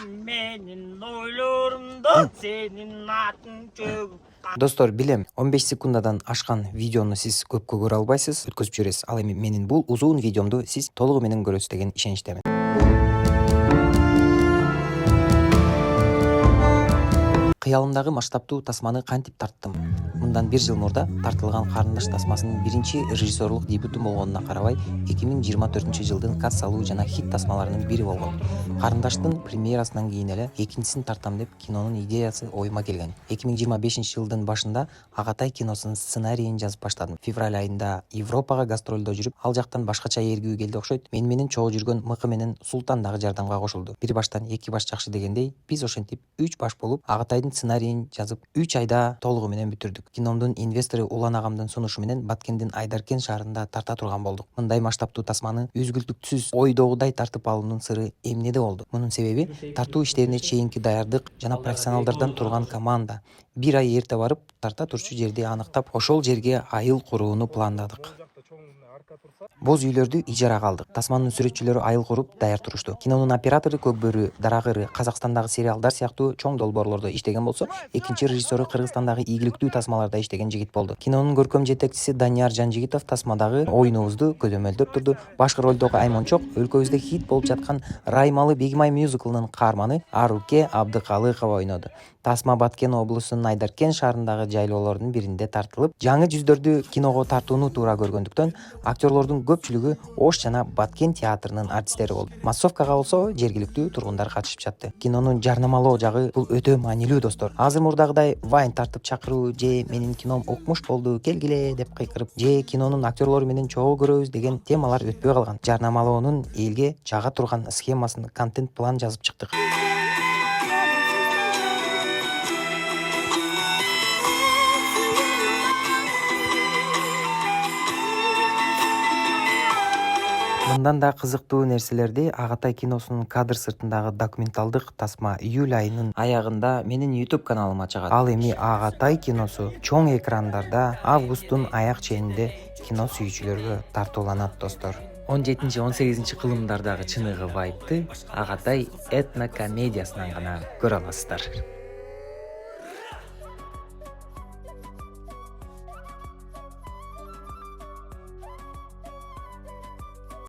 Menin ойлорumda senin atın çok. Достор, билем, 15 секундадан ашкан видеону сиз көпкө көрө албайсыз, өткөзүп жибересиз. Ал эми менин бул узун видеомду сиз толугу менен көрөсүз деген ишеничтемин. Кыялымдагы масштабтуу тасманы кантип тарттым? Мындан 1 жыл мурда тартылган карындаш тасмасынын биринчи режиссерлук дебюту болгонуна карабай, 2024-жылдын кассалуу жана хит тасмаларынын бири болгон. Карындаштын премьерасынан кийин эле экинчисин тартам деп кинонун идеясы оюма келген. 2025-жылдын башында Агатай киносунун сценарийин жазып баштадым. Февраль айында Европага гастролдо жүрүп, ал жактан башкача ээргүү келди окшойт. Менен чогуу жүргөн Мыкы менен Султан дагы жардамга кошулду. Бир баштан эки баш жакшы дегендей, биз ошентип 3 баш болуп Агатайдын сценарийин жазып 3 айда толугу менен бүтүрдүк. Киномдун инвестору Улан агамдын сунушу менен Баткендин Айдаркен шаарында тарта турган болдук. Мындай масштабтуу тасманы үзгүлтүксүз ойдогудай тартып алуунун сыры эмнеде болду? Мунун себеби тартуу иштерине чейинки даярдык жана профессионалдардан турган команда. 1 ай эрте барып, тарта турчу жерди анықтап, ошол жерге айыл курууну пландадык. Боз үйлөрдү ижарага алдык. Тасманын сүрөтчүлөрү айыл куруп даяр турушту. Кинонун оператору Көкбөрү, Дарагыры, Казакстандагы сериалдар сыяктуу чоң долбоорлордо иштеген болсо, экинчи режиссеру Кыргызстандагы ийгиликтүү тасмаларда иштеген жигит болду. Кинонун көркөм жетекчиси Данияр Жанжигитов тасмадагы оюнубузду көзөмөлдөп турду. Башкы ролдогу Аймончок өлкөбүздө хит болуп жаткан Раймалы Бегимай мюзиклынын каарманы Аруке Абдыкалыкова ойноду. Тасма Баткен облусунун Айдаркен шаарындагы жайлоолордун биринде тартылып, жаңы жүздөрдү киного тартууну туура көргөндүктөн актерлордун көпчүлүгү Ош жана Баткен театрынын артисттери болду. Массовкага болсо жергиликтүү тургундар катышып жатты. Кинонун жарнамалоо жагы бул өтө маанилүү достор. Азыр мурдагыдай вайн тартып чакыруу же менин кином укмуш болду, келгиле деп кыйкырып, же кинонун актерлору менен чогуу көрөбүз деген темалар өтпөй калган. Жарнамалоонун элге жага турган схемасын контент план жазып чыктык. Мындан да кызыктуу нерселерди Агатай киносунун кадр сыртындагы документалдык тасма июль айынын аягында менин YouTube каналыма чыгат. Ал эми Агатай киносу чоң экрандарда августтун аяк ченинде кино сүйүүчүлөргө тартууланат достор. 17-18 кылымдардагы чыныгы вайпты Агатай этнокомедиясынан гана көрө аласыздар.